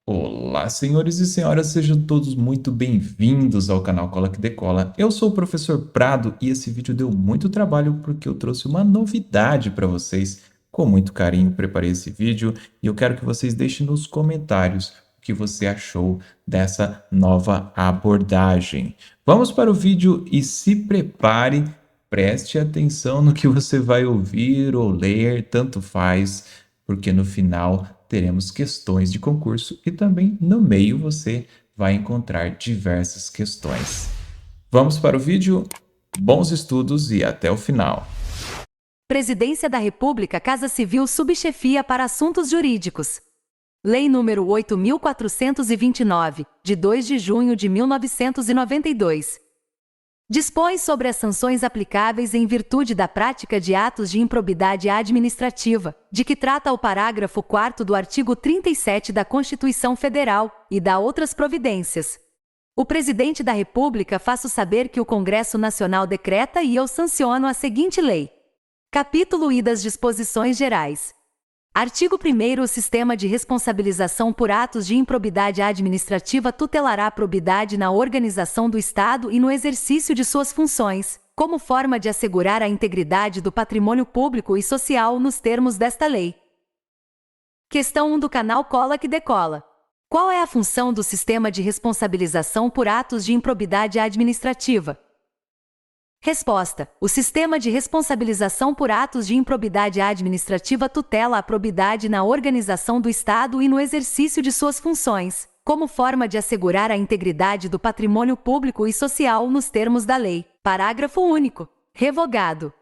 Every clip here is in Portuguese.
Olá, senhores e senhoras, sejam todos muito bem-vindos ao canal Cola que Decola. Eu sou o professor Prado e esse vídeo deu muito trabalho porque eu trouxe uma novidade para vocês. Com muito carinho preparei esse vídeo e eu quero que vocês deixem nos comentários o que você achou dessa nova abordagem. Vamos para o vídeo e se prepare, preste atenção no que você vai ouvir ou ler, tanto faz, porque no final teremos questões de concurso e também no meio você vai encontrar diversas questões. Vamos para o vídeo? Bons estudos e até o final. Presidência da República, Casa Civil, Subchefia para Assuntos Jurídicos. Lei nº 8.429, de 2 de junho de 1992. Dispõe sobre as sanções aplicáveis em virtude da prática de atos de improbidade administrativa, de que trata o parágrafo 4º do artigo 37 da Constituição Federal, e dá outras providências. O Presidente da República faço saber que o Congresso Nacional decreta e eu sanciono a seguinte lei. Capítulo I das Disposições Gerais. Artigo 1º. O sistema de responsabilização por atos de improbidade administrativa tutelará a probidade na organização do Estado e no exercício de suas funções, como forma de assegurar a integridade do patrimônio público e social nos termos desta lei. Questão 1 do canal Cola que Decola. Qual é a função do sistema de responsabilização por atos de improbidade administrativa? Resposta: o sistema de responsabilização por atos de improbidade administrativa tutela a probidade na organização do Estado e no exercício de suas funções, como forma de assegurar a integridade do patrimônio público e social nos termos da lei. Parágrafo único. Revogado.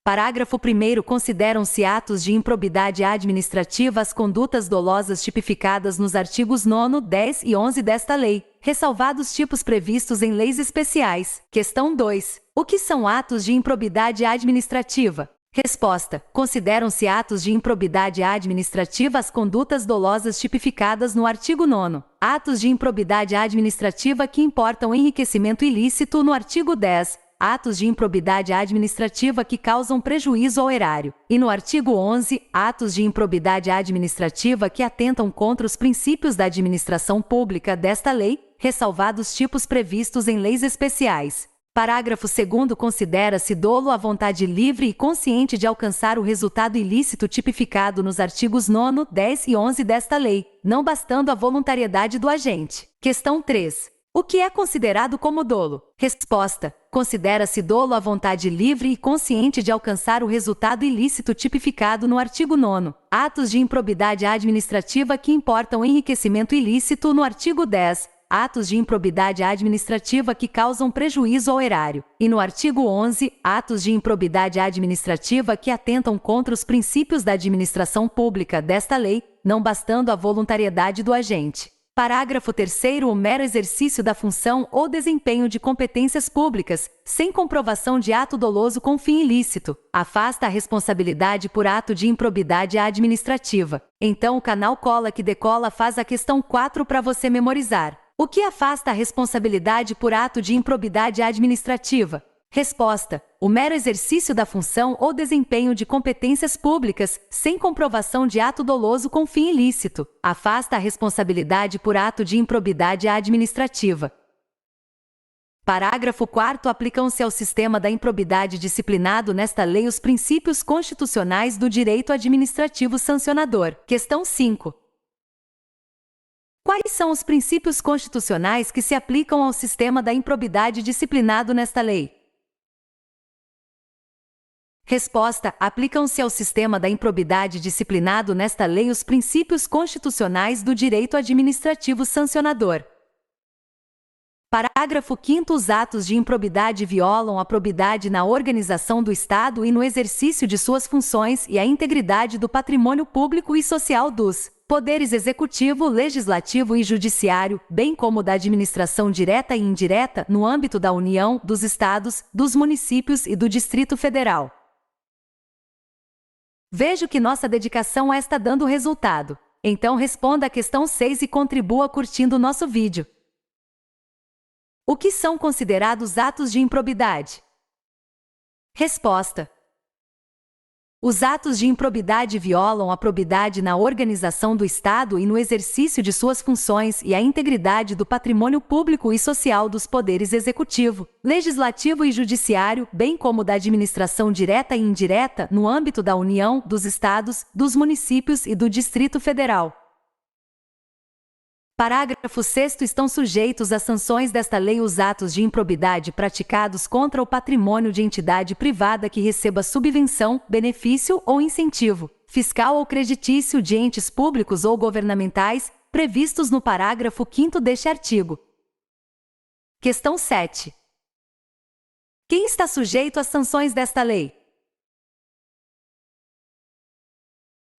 Parágrafo 1º. Consideram-se atos de improbidade administrativa as condutas dolosas tipificadas nos artigos 9º, 10 e 11 desta lei, ressalvados tipos previstos em leis especiais. Questão 2. O que são atos de improbidade administrativa? Resposta: consideram-se atos de improbidade administrativa as condutas dolosas tipificadas no artigo 9º. Atos de improbidade administrativa que importam enriquecimento ilícito no artigo 10. Atos de improbidade administrativa que causam prejuízo ao erário. E no artigo 11, atos de improbidade administrativa que atentam contra os princípios da administração pública desta lei, ressalvados tipos previstos em leis especiais. Parágrafo 2º. Considera-se dolo a vontade livre e consciente de alcançar o resultado ilícito tipificado nos artigos 9º, 10 e 11 desta lei, não bastando a voluntariedade do agente. Questão 3. O que é considerado como dolo? Resposta: considera-se dolo a vontade livre e consciente de alcançar o resultado ilícito tipificado no artigo 9º. Atos de improbidade administrativa que importam enriquecimento ilícito no artigo 10. Atos de improbidade administrativa que causam prejuízo ao erário. E no artigo 11, atos de improbidade administrativa que atentam contra os princípios da administração pública desta lei, não bastando a voluntariedade do agente. Parágrafo 3º. O mero exercício da função ou desempenho de competências públicas, sem comprovação de ato doloso com fim ilícito, afasta a responsabilidade por ato de improbidade administrativa. Então o canal Cola que Decola faz a questão 4 para você memorizar. O que afasta a responsabilidade por ato de improbidade administrativa? Resposta: o mero exercício da função ou desempenho de competências públicas, sem comprovação de ato doloso com fim ilícito, afasta a responsabilidade por ato de improbidade administrativa. Parágrafo 4º. Aplicam-se ao sistema da improbidade disciplinado nesta lei os princípios constitucionais do direito administrativo sancionador. Questão 5. Quais são os princípios constitucionais que se aplicam ao sistema da improbidade disciplinado nesta lei? Resposta: aplicam-se ao sistema da improbidade disciplinado nesta lei os princípios constitucionais do direito administrativo sancionador. Parágrafo 5º. Os atos de improbidade violam a probidade na organização do Estado e no exercício de suas funções e a integridade do patrimônio público e social dos poderes executivo, legislativo e judiciário, bem como da administração direta e indireta no âmbito da União, dos Estados, dos municípios e do Distrito Federal. Vejo que nossa dedicação está dando resultado. Então responda a questão 6 e contribua curtindo nosso vídeo. O que são considerados atos de improbidade? Resposta: Os atos de improbidade violam a probidade na organização do Estado e no exercício de suas funções e a integridade do patrimônio público e social dos poderes executivo, legislativo e judiciário, bem como da administração direta e indireta no âmbito da União, dos Estados, dos municípios e do Distrito Federal. Parágrafo 6º. Estão sujeitos às sanções desta lei os atos de improbidade praticados contra o patrimônio de entidade privada que receba subvenção, benefício ou incentivo, fiscal ou creditício de entes públicos ou governamentais, previstos no parágrafo 5º deste artigo. Questão 7. Quem está sujeito às sanções desta lei?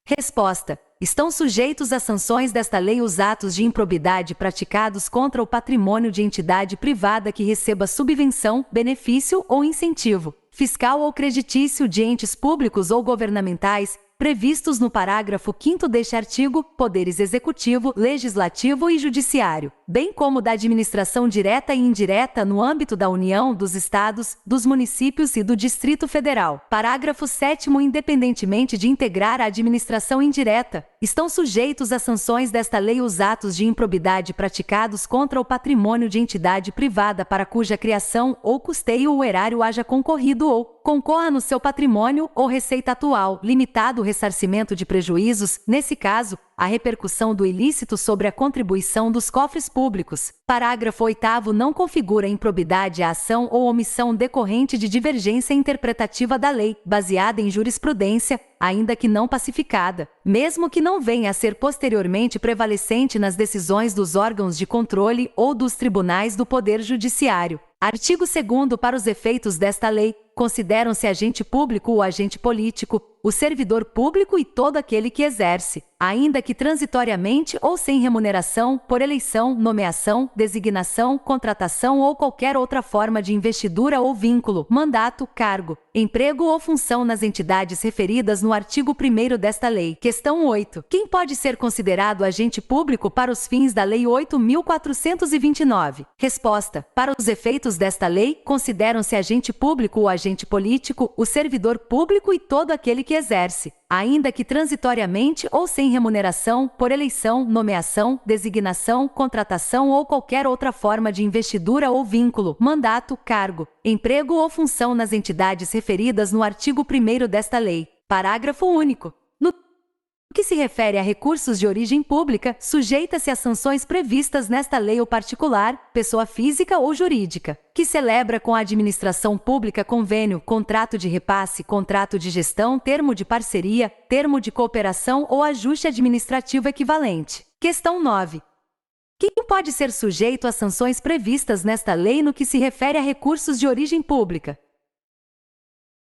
Resposta: estão sujeitos às sanções desta lei os atos de improbidade praticados contra o patrimônio de entidade privada que receba subvenção, benefício ou incentivo, fiscal ou creditício de entes públicos ou governamentais, previstos no parágrafo 5º deste artigo, poderes executivo, legislativo e judiciário, bem como da administração direta e indireta no âmbito da União, dos Estados, dos municípios e do Distrito Federal. Parágrafo 7º. Independentemente de integrar a administração indireta, estão sujeitos às sanções desta lei os atos de improbidade praticados contra o patrimônio de entidade privada para cuja criação ou custeio o erário haja concorrido ou concorra no seu patrimônio ou receita atual, limitado o ressarcimento de prejuízos, nesse caso, a repercussão do ilícito sobre a contribuição dos cofres públicos. Parágrafo 8º. Não configura improbidade a ação ou omissão decorrente de divergência interpretativa da lei, baseada em jurisprudência, ainda que não pacificada, mesmo que não venha a ser posteriormente prevalecente nas decisões dos órgãos de controle ou dos tribunais do Poder Judiciário. Artigo 2º. Para os efeitos desta lei, consideram-se agente público o agente político, o servidor público e todo aquele que exerce, ainda que transitoriamente ou sem remuneração, por eleição, nomeação, designação, contratação ou qualquer outra forma de investidura ou vínculo, mandato, cargo, emprego ou função nas entidades referidas no artigo 1º desta lei. Questão 8. Quem pode ser considerado agente público para os fins da Lei 8.429? Resposta: para os efeitos desta lei, consideram-se agente público o agente político, o servidor público e todo aquele que exerce, ainda que transitoriamente ou sem remuneração, por eleição, nomeação, designação, contratação ou qualquer outra forma de investidura ou vínculo, mandato, cargo, emprego ou função nas entidades referidas no artigo 1º desta lei. Parágrafo único. No que se refere a recursos de origem pública, sujeita-se às sanções previstas nesta lei o particular, pessoa física ou jurídica, que celebra com a administração pública convênio, contrato de repasse, contrato de gestão, termo de parceria, termo de cooperação ou ajuste administrativo equivalente. Questão 9. Quem pode ser sujeito às sanções previstas nesta lei no que se refere a recursos de origem pública?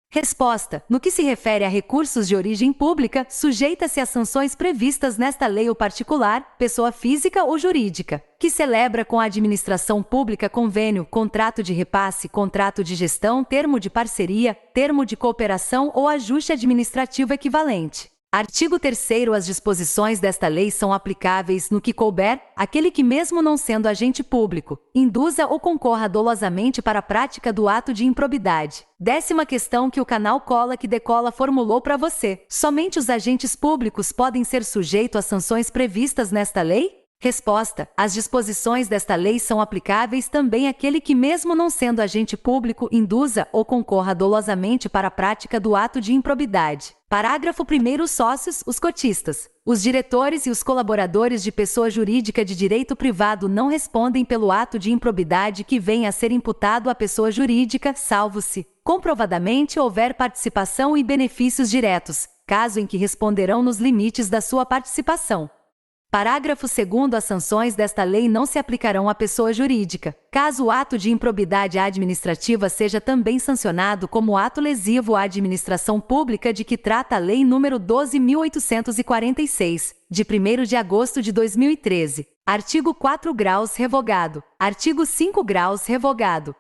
Resposta: no que se refere a recursos de origem pública, sujeita-se às sanções previstas nesta lei o particular, pessoa física ou jurídica, que celebra com a administração pública convênio, contrato de repasse, contrato de gestão, termo de parceria, termo de cooperação ou ajuste administrativo equivalente. Artigo 3º. As disposições desta lei são aplicáveis no que couber àquele que, mesmo não sendo agente público, induza ou concorra dolosamente para a prática do ato de improbidade. 10ª questão que o canal Cola que Decola formulou para você. Somente os agentes públicos podem ser sujeitos às sanções previstas nesta lei? Resposta: as disposições desta lei são aplicáveis também àquele que, mesmo não sendo agente público, induza ou concorra dolosamente para a prática do ato de improbidade. Parágrafo 1º. Os sócios, os cotistas, os diretores e os colaboradores de pessoa jurídica de direito privado não respondem pelo ato de improbidade que venha a ser imputado à pessoa jurídica, salvo se, comprovadamente, houver participação e benefícios diretos, caso em que responderão nos limites da sua participação. Parágrafo 2º. As sanções desta lei não se aplicarão à pessoa jurídica, caso o ato de improbidade administrativa seja também sancionado como ato lesivo à administração pública de que trata a Lei nº 12.846, de 1º de agosto de 2013. Artigo 4 graus revogado. Artigo 5 graus revogado.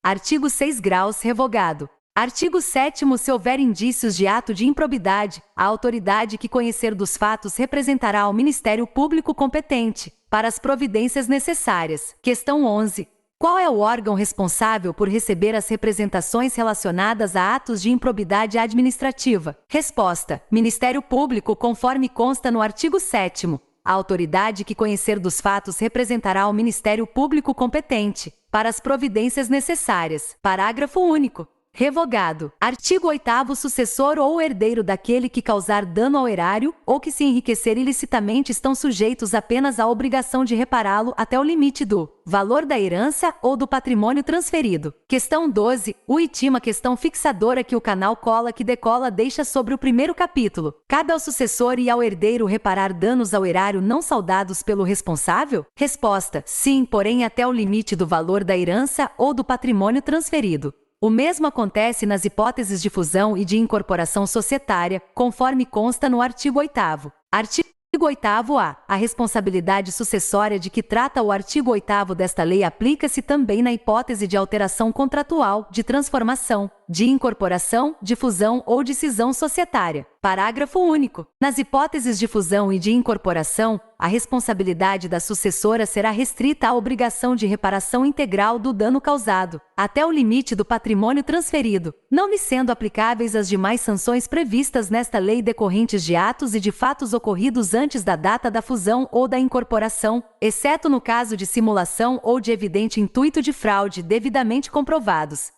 Artigo 6 graus revogado. Artigo 7º. Se houver indícios de ato de improbidade, a autoridade que conhecer dos fatos representará ao Ministério Público competente, para as providências necessárias. Questão 11. Qual é o órgão responsável por receber as representações relacionadas a atos de improbidade administrativa? Resposta: Ministério Público, conforme consta no artigo 7º. A autoridade que conhecer dos fatos representará ao Ministério Público competente para as providências necessárias. Parágrafo único. Revogado. Artigo 8º. Sucessor ou herdeiro daquele que causar dano ao erário ou que se enriquecer ilicitamente estão sujeitos apenas à obrigação de repará-lo até o limite do valor da herança ou do patrimônio transferido. Questão 12. O última questão fixadora que o canal Cola que Decola deixa sobre o primeiro capítulo. Cabe ao sucessor e ao herdeiro reparar danos ao erário não saudados pelo responsável? Resposta: sim, porém até o limite do valor da herança ou do patrimônio transferido. O mesmo acontece nas hipóteses de fusão e de incorporação societária, conforme consta no artigo 8º. Artigo 8º-A. A responsabilidade sucessória de que trata o artigo 8º desta lei aplica-se também na hipótese de alteração contratual, de transformação, de incorporação, de fusão ou de cisão societária. Parágrafo único. Nas hipóteses de fusão e de incorporação, a responsabilidade da sucessora será restrita à obrigação de reparação integral do dano causado, até o limite do patrimônio transferido, não lhe sendo aplicáveis as demais sanções previstas nesta lei decorrentes de atos e de fatos ocorridos antes da data da fusão ou da incorporação, exceto no caso de simulação ou de evidente intuito de fraude devidamente comprovados.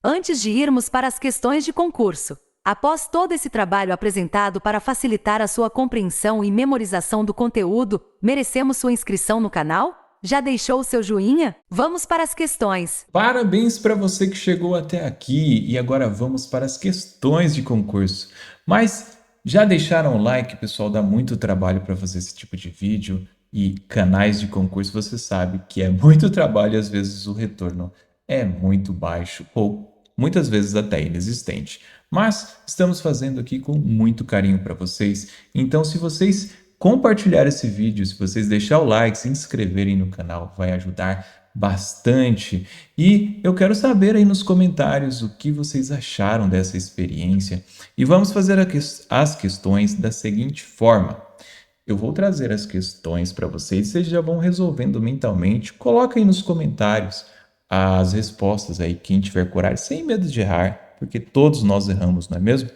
Antes de irmos para as questões de concurso, após todo esse trabalho apresentado para facilitar a sua compreensão e memorização do conteúdo, merecemos sua inscrição no canal? Já deixou o seu joinha? Vamos para as questões. Parabéns para você que chegou até aqui e agora vamos para as questões de concurso. Mas já deixaram o like, pessoal? Dá muito trabalho para fazer esse tipo de vídeo e canais de concurso você sabe que é muito trabalho e às vezes o retorno é muito baixo ou muitas vezes até inexistente. Mas estamos fazendo aqui com muito carinho para vocês. Então, se vocês compartilharem esse vídeo, se vocês deixarem o like, se inscreverem no canal, vai ajudar bastante. E eu quero saber aí nos comentários o que vocês acharam dessa experiência. E vamos fazer as questões da seguinte forma. Eu vou trazer as questões para vocês, vocês já vão resolvendo mentalmente. Coloca aí nos comentários as respostas aí, quem tiver coragem, sem medo de errar, porque todos nós erramos, não é mesmo?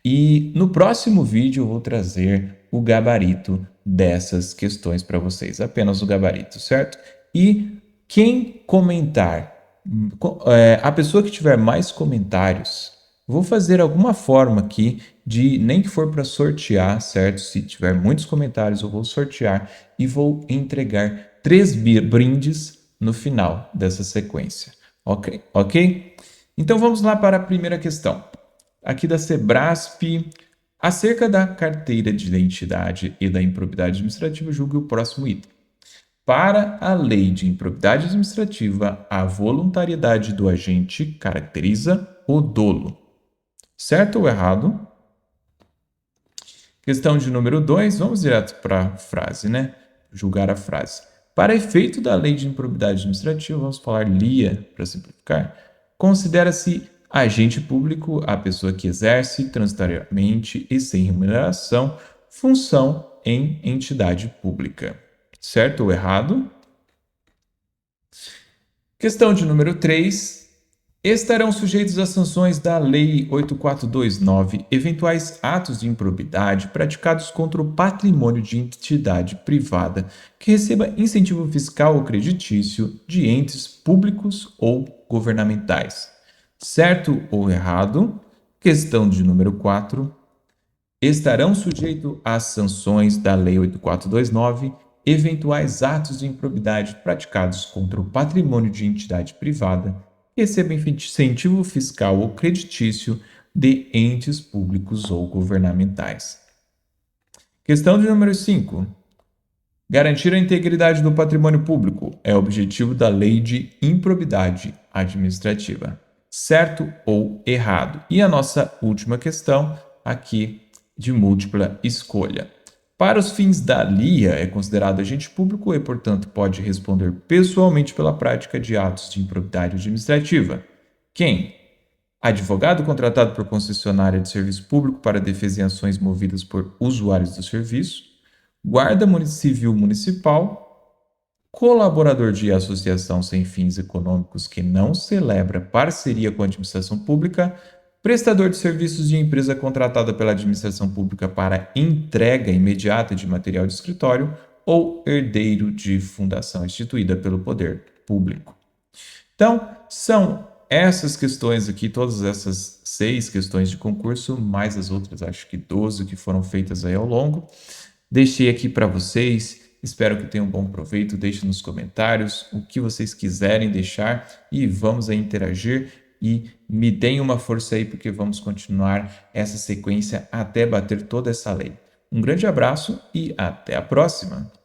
E no próximo vídeo eu vou trazer o gabarito dessas questões para vocês, apenas o gabarito, certo? E quem comentar, a pessoa que tiver mais comentários, vou fazer alguma forma aqui de, nem que for para sortear, certo? Se tiver muitos comentários eu vou sortear e vou entregar 3 brindes no final dessa sequência, ok? Então vamos lá para a primeira questão, aqui da Sebrasp, acerca da carteira de identidade e da improbidade administrativa, julgue o próximo item. Para a lei de improbidade administrativa, a voluntariedade do agente caracteriza o dolo. Certo ou errado? Questão de número 2, vamos direto para a frase, né? Julgar a frase. Para efeito da lei de improbidade administrativa, vamos falar LIA para simplificar, considera-se agente público a pessoa que exerce transitoriamente e sem remuneração função em entidade pública. Certo ou errado? Questão de número 3. Estarão sujeitos às sanções da Lei 8429 eventuais atos de improbidade praticados contra o patrimônio de entidade privada que receba incentivo fiscal ou creditício de entes públicos ou governamentais. Certo ou errado? Questão de número 4. Estarão sujeitos às sanções da Lei 8429 eventuais atos de improbidade praticados contra o patrimônio de entidade privada receba incentivo fiscal ou creditício de entes públicos ou governamentais. Questão de número 5. Garantir a integridade do patrimônio público é o objetivo da lei de improbidade administrativa. Certo ou errado? E a nossa última questão aqui de múltipla escolha. Para os fins da LIA, é considerado agente público e, portanto, pode responder pessoalmente pela prática de atos de improbidade administrativa. Quem? Advogado contratado por concessionária de serviço público para defesa em ações movidas por usuários do serviço, guarda civil municipal, colaborador de associação sem fins econômicos que não celebra parceria com a administração pública, prestador de serviços de empresa contratada pela administração pública para entrega imediata de material de escritório ou herdeiro de fundação instituída pelo poder público. Então, são essas questões aqui, todas essas 6 questões de concurso, mais as outras, acho que 12 que foram feitas aí ao longo. Deixei aqui para vocês, espero que tenham bom proveito, deixe nos comentários o que vocês quiserem deixar e vamos aí interagir e me deem uma força aí porque vamos continuar essa sequência até bater toda essa lei. Um grande abraço e até a próxima!